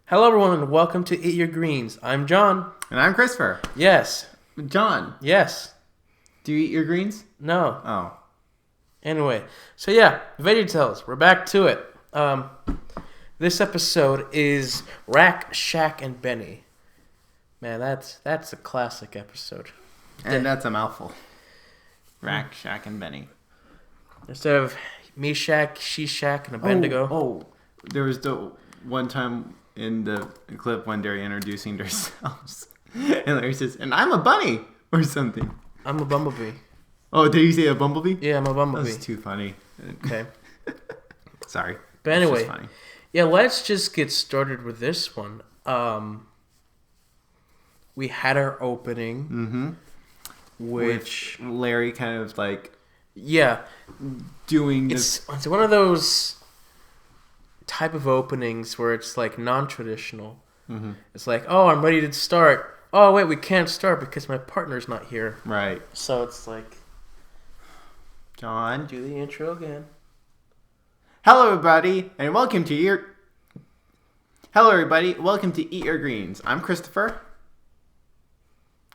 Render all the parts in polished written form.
Hello, everyone, and welcome to Eat Your Greens. I'm John. And I'm Christopher. Yes. John, Yes. do you eat your greens? No. Oh. Anyway, so yeah, VeggieTales. We're back to it. This episode is Rack, Shack, and Benny. Man, that's a classic episode. And that's a mouthful. Rack, Shack, and Benny. Instead of me shack, she shack, and a Bendigo. Oh, there was the one time in the clip when they're introducing themselves. And Larry says, and I'm a bunny, or something. I'm a bumblebee. Oh, did you say a bumblebee? Yeah, I'm a bumblebee. That's too funny. Okay. Sorry. But anyway, funny. Yeah, let's just get started with this one. We had our opening, which Larry kind of like it's doing this. it's one of those type of openings where it's like non-traditional. Mm-hmm. It's like, oh, I'm ready to start. Oh, wait, we can't start because my partner's not here. Right. So it's like, John, do the intro again. Hello, everybody, and welcome to Eat Your Greens. I'm Christopher.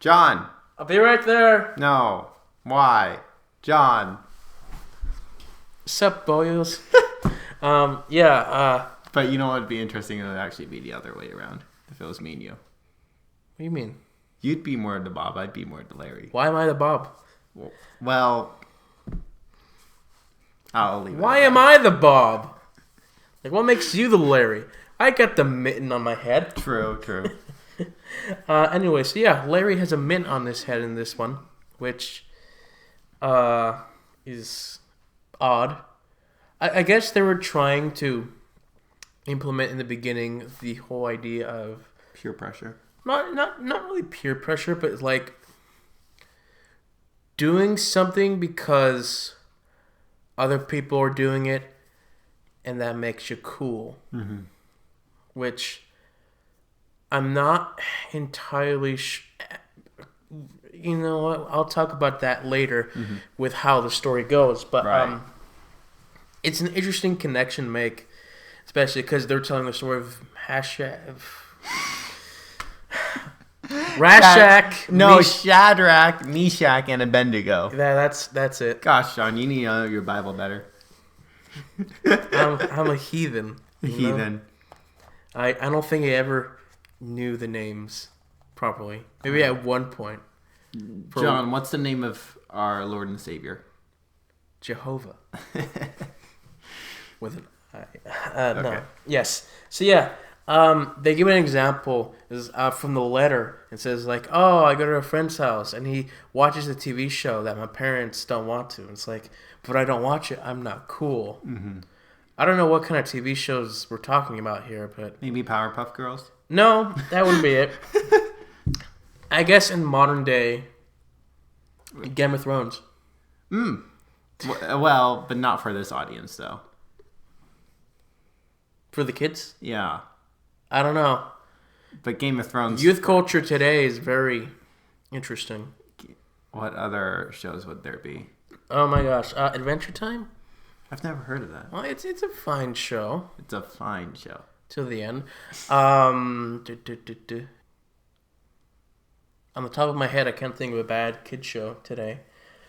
John. I'll be right there. No. Why? John. Sup, boyos? But you know what would be interesting? It would actually be the other way around if it was me and you. What do you mean? You'd be more the Bob. I'd be more the Larry. Why am I the Bob? Well, I'll leave it. Why am I the Bob? Like, what makes you the Larry? I got the mitten on my head. True. Anyway, so yeah, Larry has a mint on his head in this one, which is odd. I guess they were trying to implement in the beginning the whole idea of Peer pressure. not really peer pressure, but like doing something because other people are doing it, and that makes you cool. Mm-hmm. Which I'm not entirely you know what? I'll talk about that later with how the story goes. But right. It's an interesting connection to make, especially because they're telling the story of Rashak. Shadrach, Meshach, and Abednego. That's it. Gosh, John, you need to know your Bible better. I'm a heathen. Heathen. I don't think I ever knew the names properly. Maybe at one point. John, what's the name of our Lord and Savior? Jehovah. With an I. Okay. No. Yes. So yeah, they give an example is from the letter. It says like, oh, I go to a friend's house and he watches a TV show that my parents don't want to. It's like, but I don't watch it. I'm not cool. Mm-hmm. I don't know what kind of TV shows we're talking about here, but maybe Powerpuff Girls. No, that wouldn't be it. I guess in modern day, Game of Thrones. Well, but not for this audience, though. For the kids? Yeah. I don't know. But Game of Thrones... Youth culture today is very interesting. What other shows would there be? Oh my gosh. Adventure Time? I've never heard of that. Well, it's a fine show. It's a fine show. Till the end. On the top of my head, I can't think of a bad kid show today.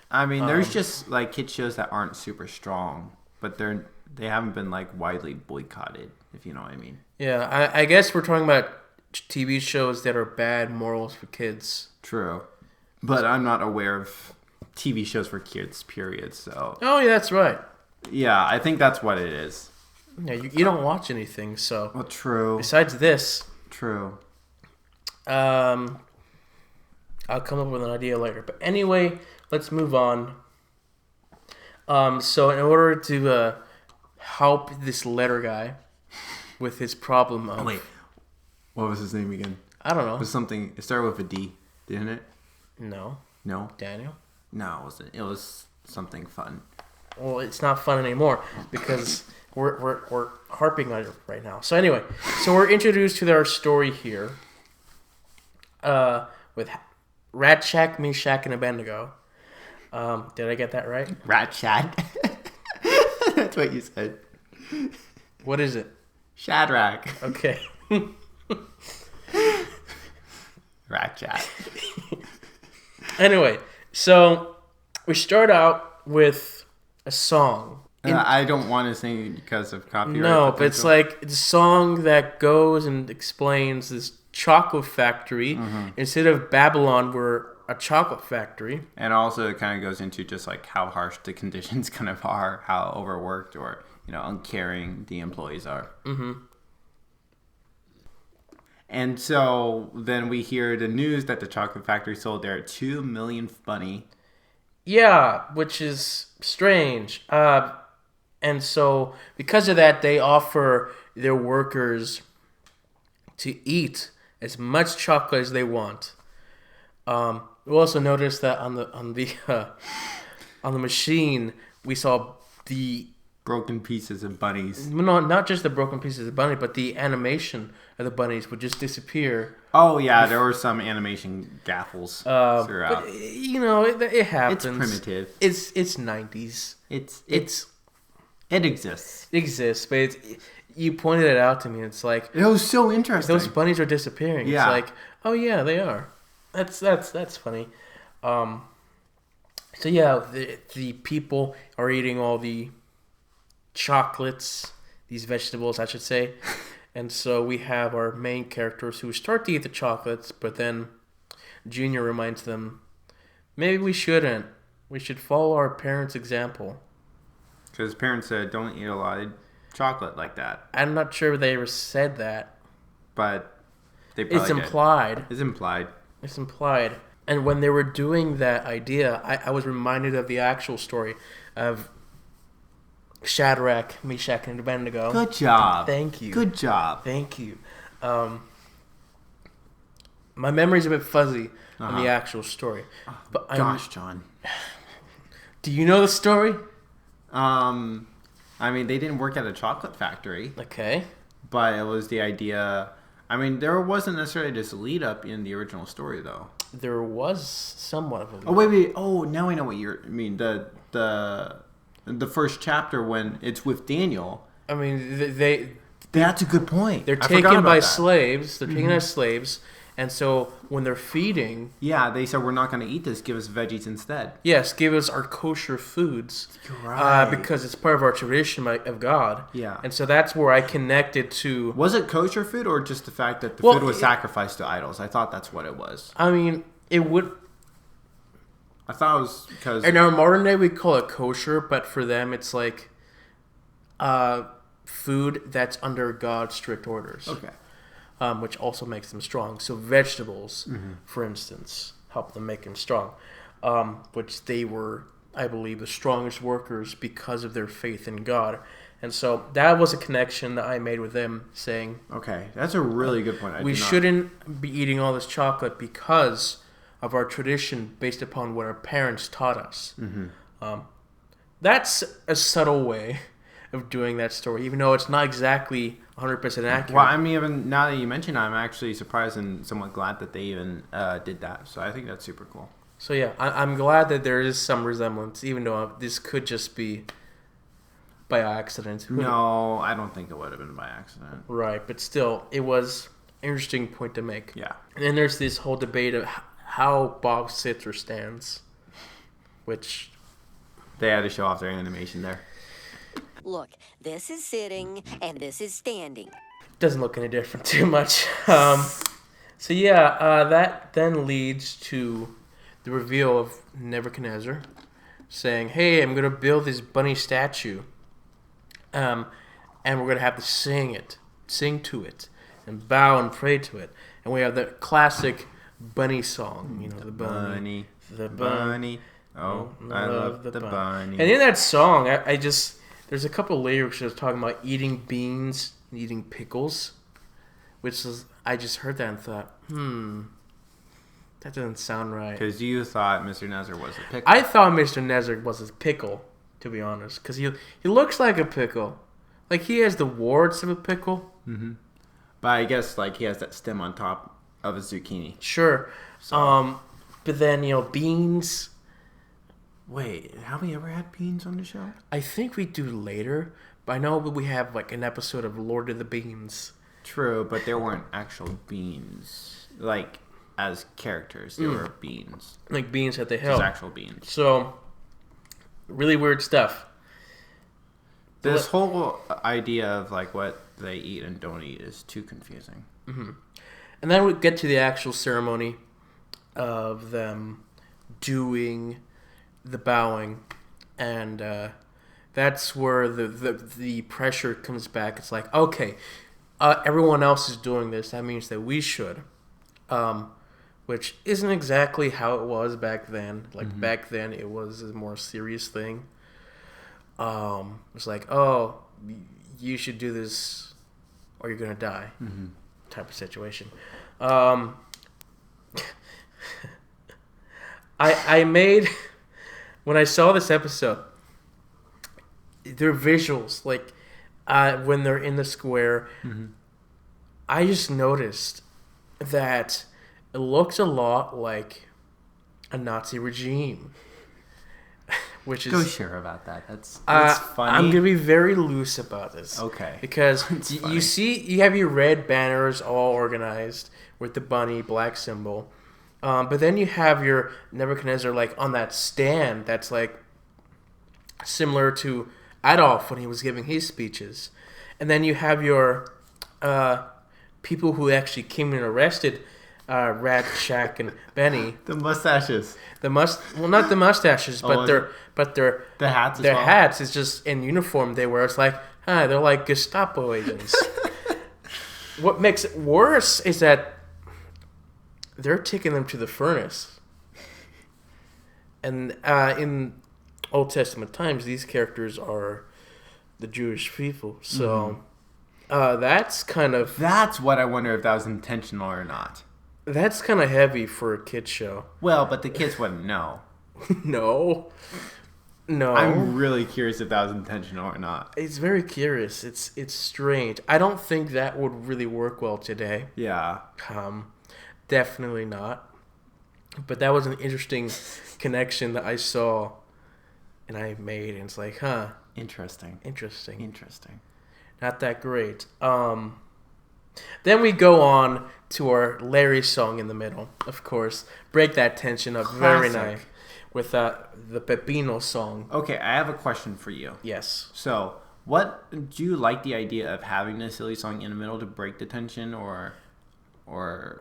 I mean, there's just like kid shows that aren't super strong, but they haven't been like widely boycotted, if you know what I mean. Yeah, I guess we're talking about TV shows that are bad morals for kids. True, but I'm not aware of TV shows for kids. Period. So. Oh yeah, that's right. Yeah, I think that's what it is. Yeah, you don't watch anything, so. Well, true. Besides this. True. I'll come up with an idea later. But anyway, let's move on. So in order to help this letter guy with his problem of... Wait. What was his name again? I don't know. It was something... It started with a D, didn't it? No. No? Daniel? No, it wasn't. It was something fun. Well, it's not fun anymore because we're harping on it right now. So anyway, we're introduced to our story here with Rat Shack, Meshach, and Abednego. Did I get that right? Rat Shack. That's what you said. What is it? Shadrach. Okay. Rat chat. Anyway, so we start out with a song. I don't want to sing it because of copyright. No, but it's like it's a song that goes and explains this chocolate factory. Instead of Babylon, we're a chocolate factory. And also it kind of goes into just like how harsh the conditions kind of are, how overworked or, uncaring the employees are. And so then we hear the news that the chocolate factory sold their 2 millionth bunny. Yeah, which is strange. And so because of that, they offer their workers to eat as much chocolate as they want. We also noticed that on the machine we saw the broken pieces of bunnies. No, not just the broken pieces of bunny, but the animation of the bunnies would just disappear. Oh yeah, there were some animation gaffles throughout. But, it happens. It's primitive. It's 90s. It exists. It exists, but you pointed it out to me. It's like it was so interesting. Those bunnies are disappearing. Yeah. It's like, oh yeah, they are. That's funny. So yeah, the people are eating all the chocolates, these vegetables, I should say. And so we have our main characters who start to eat the chocolates, but then Junior reminds them, maybe we shouldn't. We should follow our parents' example. Because parents said, don't eat a lot of chocolate like that. I'm not sure if they ever said that. But they probably It's implied. It's implied. It's implied. And when they were doing that idea, I was reminded of the actual story of Shadrach, Meshach, and Abednego. Good job. Thank you. Good job. Thank you. My memory's a bit fuzzy on the actual story. But gosh, John. Do you know the story? I mean, they didn't work at a chocolate factory. Okay. But it was the idea... I mean, there wasn't necessarily this lead up in the original story, though. There was somewhat of a lead up. Wait. Oh, now I know what you mean. The first chapter when it's with Daniel. I mean, that's a good point. They're taken by slaves. They're taken as slaves. And so when they're feeding... Yeah, they said, we're not going to eat this. Give us veggies instead. Yes, give us our kosher foods. You're right. Because it's part of our tradition of God. Yeah. And so that's where I connected to... Was it kosher food or just the fact that the food was sacrificed to idols? I thought that's what it was. I mean, it would... I thought it was because... In our modern day, we call it kosher, but for them, it's like food that's under God's strict orders. Okay. Which also makes them strong. So vegetables, for instance, help them make them strong. Which they were, I believe, the strongest workers because of their faith in God. And so that was a connection that I made with them, saying... Okay, that's a really good point. We shouldn't be eating all this chocolate because of our tradition based upon what our parents taught us. That's a subtle way of doing that story, even though it's not exactly 100% accurate. Well, I mean, even now that you mention it, I'm actually surprised and somewhat glad that they even did that. So I think that's super cool. So yeah, I'm glad that there is some resemblance, even though this could just be by accident. No, I don't think it would have been by accident. Right, but still, it was an interesting point to make. Yeah. And then there's this whole debate of how Bob sits or stands, which... They had to show off their animation there. Look, this is sitting and this is standing. Doesn't look any different too much. So yeah, that then leads to the reveal of Nebuchadnezzar saying, hey, I'm going to build this bunny statue. And we're going to have to sing to it, and bow and pray to it. And we have the classic bunny song, the bunny. The bunny. Oh, I love the bunny. And in that song, I just... There's a couple lyrics that was talking about eating beans and eating pickles, which is... I just heard that and thought, that doesn't sound right. Because you thought Mr. Nezzer was a pickle. I thought Mr. Nezzer was a pickle, to be honest, because he looks like a pickle. Like, he has the warts of a pickle. Mm-hmm. But I guess, he has that stem on top of a zucchini. Sure. So. But then, beans... Wait, have we ever had beans on the show? I think we do later, but I know we have, an episode of Lord of the Beans. True, but there weren't actual beans. Like, as characters, there were beans. Like beans that they held. Just actual beans. So, really weird stuff. This whole idea of, like, what they eat and don't eat is too confusing. Mm-hmm. And then we get to the actual ceremony of them doing the bowing. And that's where the pressure comes back. It's like, okay, everyone else is doing this. That means that we should. Which isn't exactly how it was back then. Like, back then, it was a more serious thing. It's like, oh, you should do this or you're going to die type of situation. I made, when I saw this episode, their visuals, like, when they're in the square, I just noticed that it looks a lot like a Nazi regime. Which is, go sure about that. That's funny. I'm gonna be very loose about this. Okay. Because you have your red banners all organized with the bunny black symbol, but then you have your Nebuchadnezzar like on that stand that's like similar to Adolf when he was giving his speeches, and then you have your people who actually came and arrested Rat, Shack, and Benny. The mustaches. Well, not the mustaches, but their the hats. Their hats is just in uniform. They wear. It's like, they're like Gestapo agents. What makes it worse is that they're taking them to the furnace. And in Old Testament times, these characters are the Jewish people. So that's what I wonder if that was intentional or not. That's kind of heavy for a kid's show. Well, but the kids wouldn't know. No. I'm really curious if that was intentional or not. It's very curious. It's strange. I don't think that would really work well today. Yeah. Definitely not. But that was an interesting connection that I saw and I made, and it's like, Interesting. Not that great. Then we go on to our Larry song in the middle, of course. Break that tension up. Very nice. With the Pepino song. Okay, I have a question for you. Yes. So, what do you like the idea of having this silly song in the middle to break the tension, or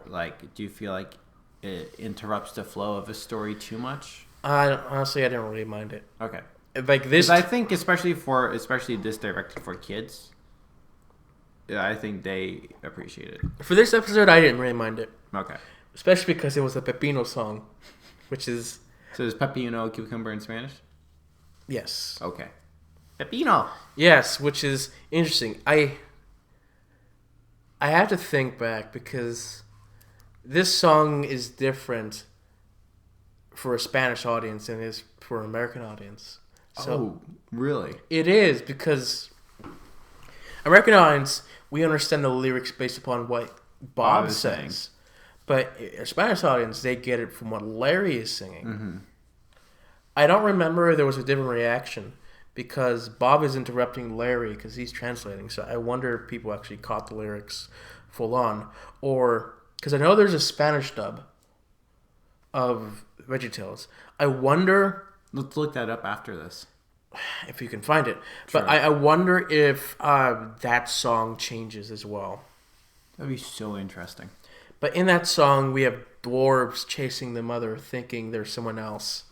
like, do you feel like it interrupts the flow of a story too much? Honestly, I didn't really mind it. Okay. Like this, I think especially this directed for kids. Yeah, I think they appreciate it. For this episode, I didn't really mind it. Okay. Especially because it was a Pepino song, which is... So is pepino cucumber in Spanish? Yes. Okay. Pepino! Yes, which is interesting. I have to think back because this song is different for a Spanish audience than it is for an American audience. So really? It is, because American audience, we understand the lyrics based upon what Bob says. But a Spanish audience, they get it from what Larry is singing. I don't remember if there was a different reaction because Bob is interrupting Larry because he's translating. So I wonder if people actually caught the lyrics full on. Or, because I know there's a Spanish dub of VeggieTales. I wonder... Let's look that up after this. If you can find it. Sure. But I wonder if that song changes as well. That'd be so interesting. But in that song, we have dwarves chasing the mother, thinking there's someone else.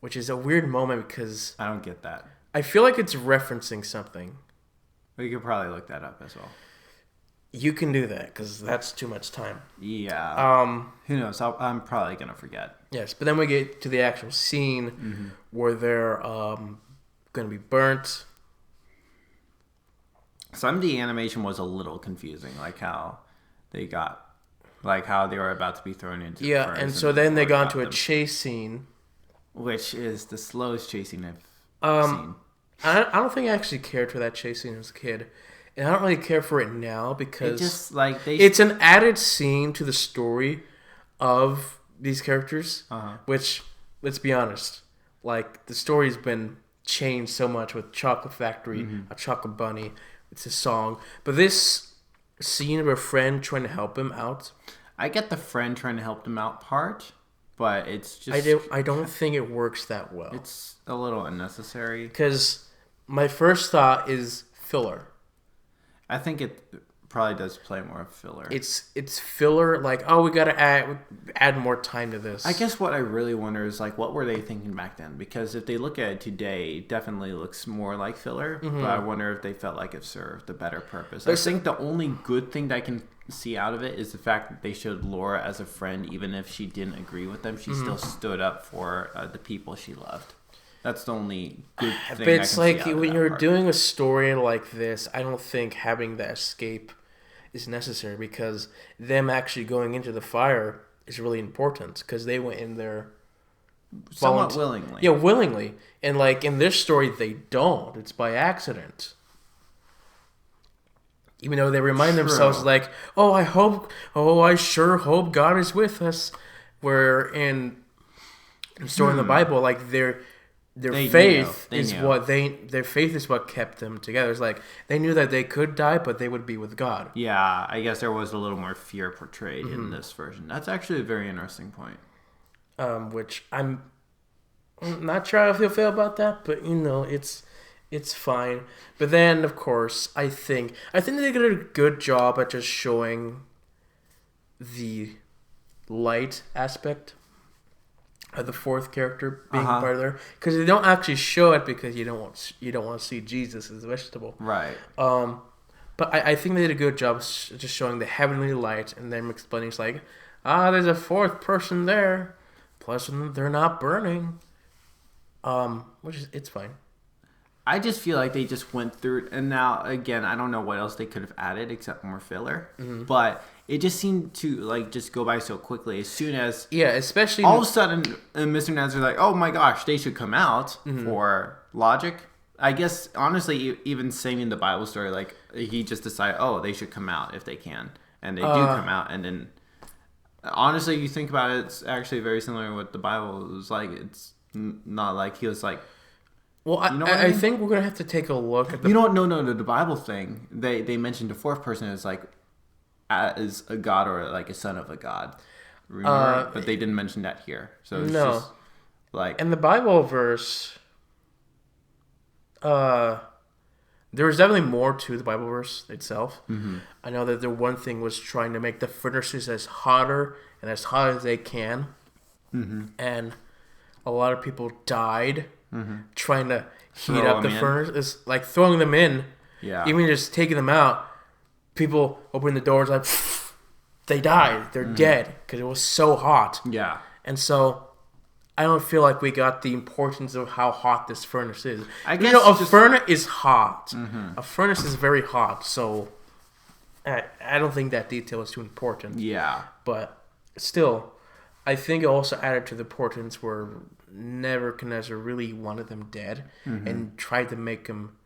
Which is a weird moment because... I don't get that. I feel like it's referencing something. We could probably look that up as well. You can do that because that's too much time. Yeah. Who knows? I'm probably going to forget. Yes, but then we get to the actual scene where they're going to be burnt. Some of the animation was a little confusing, like how they were about to be thrown into the furnace. And so then they got into a chase scene. Which is the slowest chasing I've seen. I don't think I actually cared for that chase scene as a kid. And I don't really care for it now because it's an added scene to the story of these characters, which, let's be honest, like, the story's been changed so much with Chocolate Factory, A Chocolate Bunny, it's a song. But this scene of a friend trying to help him out. I get the friend trying to help him out part, but it's just... I don't think it works that well. It's a little unnecessary. Because my first thought is filler. I think it probably does play more of filler. It's filler, like, oh, we gotta add more time to this. I guess what I really wonder is, like, what were they thinking back then? Because if they look at it today, it definitely looks more like filler. But I wonder if they felt like it served a better purpose. I think the only good thing that I can see out of it is the fact that they showed Laura as a friend. Even if she didn't agree with them, she still stood up for the people she loved. That's the only good thing. But it's like when you're doing a story like this, I don't think having that escape is necessary, because them actually going into the fire is really important, because they went in there somewhat willingly. Yeah, willingly. And like in this story, they don't. It's by accident. Even though they remind themselves, like, I sure hope God is with us. Where in the story in the Bible, like their faith is what kept them together. It's like they knew that they could die, but they would be with God. Yeah, I guess there was a little more fear portrayed in this version. That's actually a very interesting point. Which I'm not sure how I feel about that, but it's fine. But then, of course, I think they did a good job at just showing the light aspect of the fourth character being part of there, because they don't actually show it because you don't want to see Jesus as a vegetable, right? But I think they did a good job just showing the heavenly light and then explaining it's like, there's a fourth person there, plus they're not burning, which is it's fine. I just feel like they just went through it, and now again, I don't know what else they could have added except more filler, but it just seemed to like just go by so quickly. As soon as especially all of a sudden, Mr. Nazar's like, oh my gosh, they should come out for logic. I guess honestly, even saying the Bible story, like he just decided, they should come out if they can, and they do come out, and then honestly, you think about it, it's actually very similar to what the Bible was like. It's not like he was like. Well, I think we're gonna have to take a look at the. No. The Bible thing. They mentioned the fourth person as like as a god or like a son of a god. Remember? But they didn't mention that here. So it's just like in the Bible verse. There was definitely more to the Bible verse itself. I know that the one thing was trying to make the furnaces as hotter and as hot as they can, and a lot of people died. Trying to heat up the furnace. It's like throwing them in. Yeah. Even just taking them out, people open the doors like they died. They're dead because it was so hot. Yeah. And so I don't feel like we got the importance of how hot this furnace is. I guess a furnace is hot. A furnace is very hot. So I don't think that detail is too important. Yeah. But still, I think it also added to the importance where Nebuchadnezzar really wanted them dead and tried to make them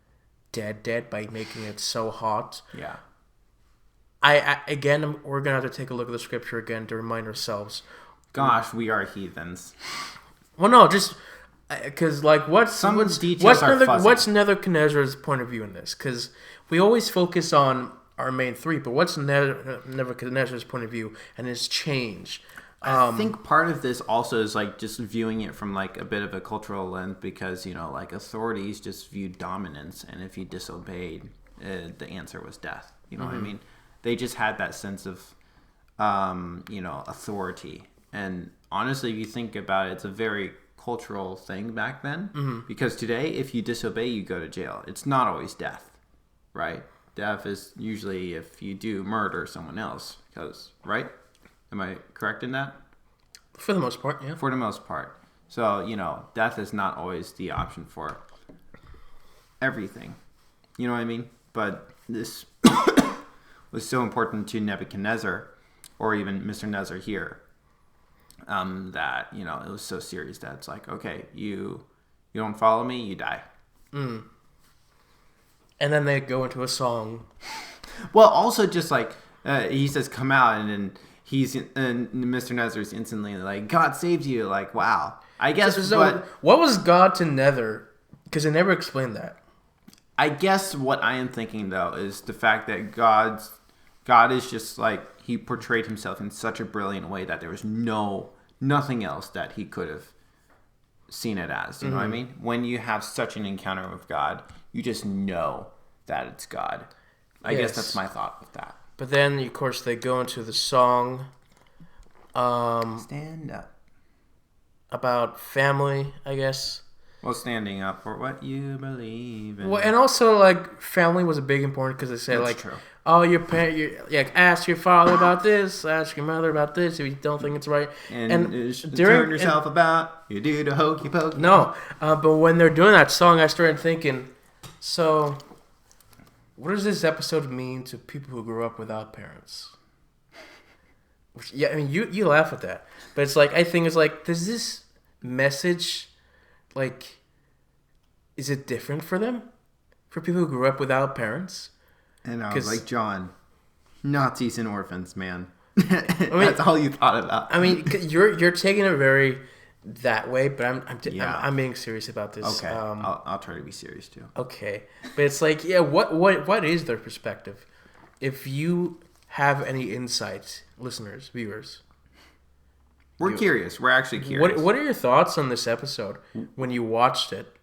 dead by making it so hot. Yeah. We're gonna have to take a look at the scripture again to remind ourselves. Gosh, we are heathens. Well, no, just because like what's Nebuchadnezzar's point of view in this? Because we always focus on our main three, but what's Nebuchadnezzar's point of view and his change? I think part of this also is like just viewing it from like a bit of a cultural lens, because like authorities just viewed dominance, and if you disobeyed, the answer was death. You know what I mean? They just had that sense of authority. And honestly, if you think about it, it's a very cultural thing back then, because today if you disobey, you go to jail. It's not always death, right? Death is usually if you do murder someone else, right? Am I correct in that? For the most part, yeah. For the most part. So, death is not always the option for everything. You know what I mean? But this was so important to Nebuchadnezzar, or even Mr. Nazar here, that, it was so serious that it's like, okay, you don't follow me, you die. And then they go into a song. Well, also just like, he says, come out, and then Mr. Nazar's instantly like, God saved you. Like, wow. I guess. So what was God to Nether? Because they never explained that. I guess what I am thinking though is the fact that God's God is just like, he portrayed himself in such a brilliant way that there was nothing else that he could have seen it as. You know what I mean? When you have such an encounter with God, you just know that it's God. I guess that's my thought with that. But then, of course, they go into the song. Stand up. About family, I guess. Well, standing up for what you believe in. Well, and also, like, family was a big important because they said, That's like, true. oh, your parent, ask your father about this, ask your mother about this if you don't think it's right. And turn yourself about, you do the hokey pokey. No, but when they're doing that song, I started thinking, so what does this episode mean to people who grew up without parents? Yeah, I mean, you laugh at that, but it's like, I think it's like, does this message, like, is it different for them? For people who grew up without parents? And I was like, John, Nazis and orphans, man. That's all you thought about. I mean, you're taking it very that way, but I'm being serious about this. Okay, I'll try to be serious too. Okay, but it's like, yeah, what is their perspective? If you have any insights, listeners, viewers, we're curious. We're actually curious. What are your thoughts on this episode when you watched it?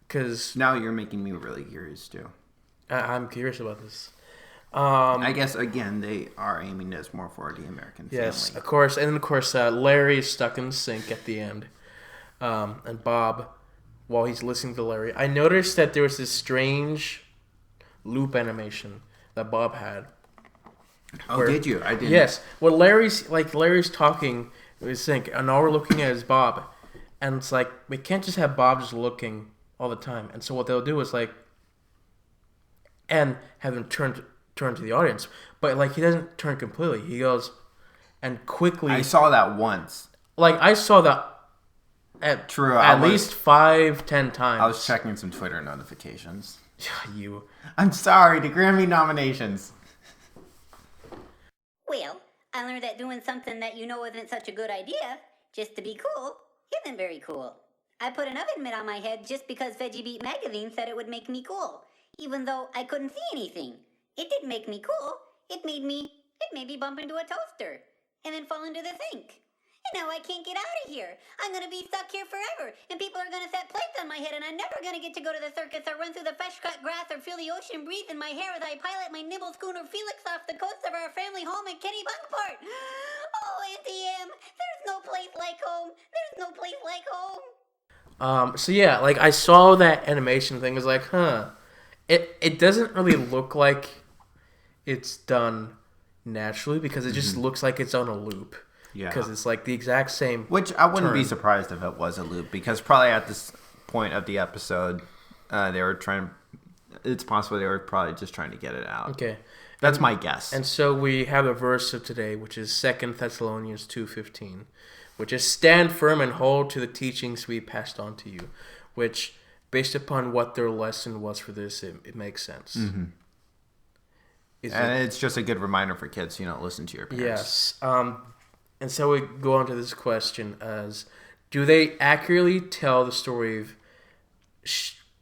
Because now you're making me really curious too. I'm curious about this. I guess again they are aiming this more for the American family. Yes, of course, and of course Larry is stuck in the sink at the end, and Bob, while he's listening to Larry, I noticed that there was this strange loop animation that Bob had. Oh, did you? I didn't. Yes. Well, Larry's talking in his sink, and all we're looking at is Bob, and it's like we can't just have Bob just looking all the time. And so what they'll do is like, and have him turn to the audience, but like he doesn't turn completely. He goes and quickly. I saw that once. Like I saw that at least 5-10 times. I was checking some Twitter notifications. You. I'm sorry. The Grammy nominations. Well, I learned that doing something that you know isn't such a good idea, just to be cool, isn't very cool. I put an oven mitt on my head just because Veggie Beat magazine said it would make me cool, even though I couldn't see anything. It didn't make me cool. It made me bump into a toaster, and then fall into the sink. And now I can't get out of here. I'm gonna be stuck here forever, and people are gonna set plates on my head, and I'm never gonna get to go to the circus or run through the fresh-cut grass or feel the ocean breathe in my hair as I pilot my nibble schooner Felix off the coast of our family home in Kennebunkport. Oh, Auntie Em, there's no place like home. There's no place like home. So yeah, like I saw that animation thing. I was like, huh. It doesn't really look like it's done naturally because it just looks like it's on a loop. Yeah. Because it's like the exact same. Which I wouldn't be surprised if it was a loop because probably at this point of the episode, they were trying. It's possible they were probably just trying to get it out. Okay. That's my guess. And so we have a verse of today, which is 2 Thessalonians 2:15, which is stand firm and hold to the teachings we passed on to you, which, based upon what their lesson was for this, it makes sense. Mm-hmm. It's just a good reminder for kids, listen to your parents. Yes. And so we go on to this question as, do they accurately tell the story of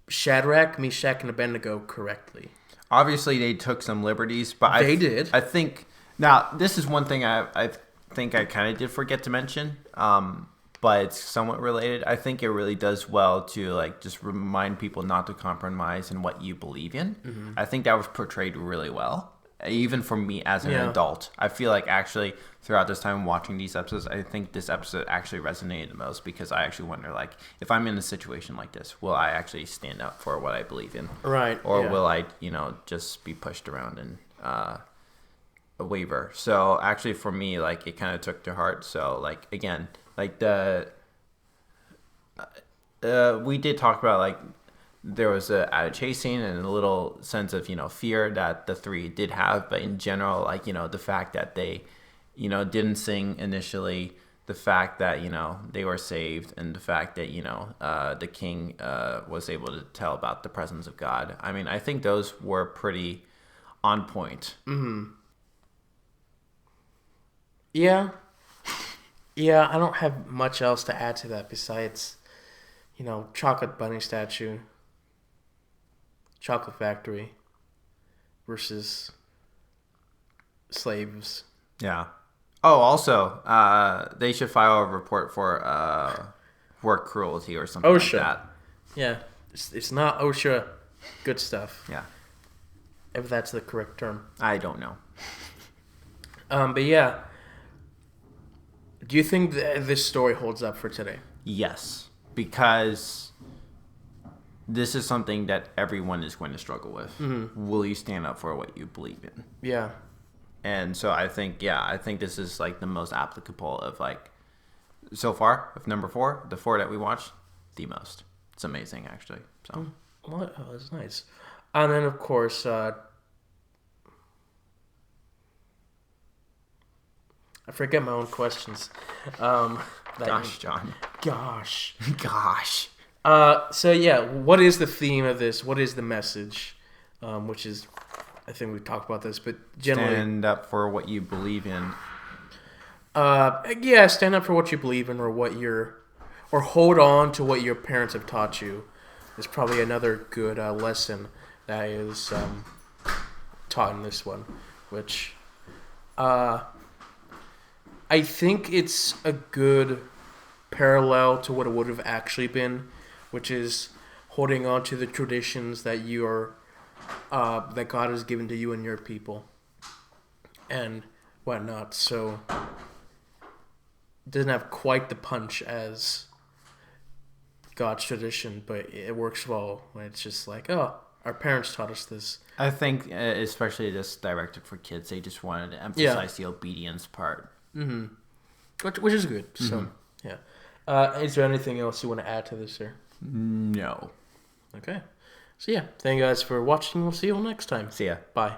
Shadrach, Meshach, and Abednego correctly? Obviously, they took some liberties, but they did. I think, now, this is one thing I think I kind of did forget to mention, but it's somewhat related. I think it really does well to just remind people not to compromise in what you believe in. Mm-hmm. I think that was portrayed really well. Even for me as an adult, I feel like actually throughout this time watching these episodes, I think this episode actually resonated the most because I actually wonder, if I'm in a situation like this, will I actually stand up for what I believe in? Right. Or will I, just be pushed around and waver? So actually for me, it kind of took to heart. So again, we did talk about there was a added chasing and a little sense of fear that the three did have, but in general, the fact that they didn't sing initially, the fact that they were saved, and the fact that the king was able to tell about the presence of God. I mean, I think those were pretty on point. Mm-hmm. Yeah, I don't have much else to add to that besides chocolate bunny statue, chocolate factory versus slaves. Yeah. Oh, also, they should file a report for work cruelty or something OSHA. like that. Yeah, it's not OSHA. Good stuff. Yeah. If that's the correct term. I don't know. But yeah. Do you think this story holds up for today? Yes, because this is something that everyone is going to struggle with. Mm-hmm. Will you stand up for what you believe in? Yeah. And so I think this is like the most applicable of like, so far, of number 4, the 4 that we watched, the most. It's amazing, actually. So. Well, that's nice. And then, of course, I forget my own questions. Gosh, John. Gosh. Gosh. So, yeah, what is the theme of this? What is the message? Which is, I think we talked about this, but generally... Stand up for what you believe in. Yeah, stand up for what you believe in, or hold on to what your parents have taught you. Is probably another good lesson that is taught in this one, which I think it's a good parallel to what it would have actually been, which is holding on to the traditions that you are that God has given to you and your people and whatnot. So it doesn't have quite the punch as God's tradition, but it works well when it's just like, oh, our parents taught us this. I think, especially this directed for kids, they just wanted to emphasize the obedience part. Mm-hmm. Which is good. So, yeah. Is there anything else you want to add to this, sir? No. Okay. So, yeah. Thank you guys for watching. We'll see you all next time. See ya. Bye.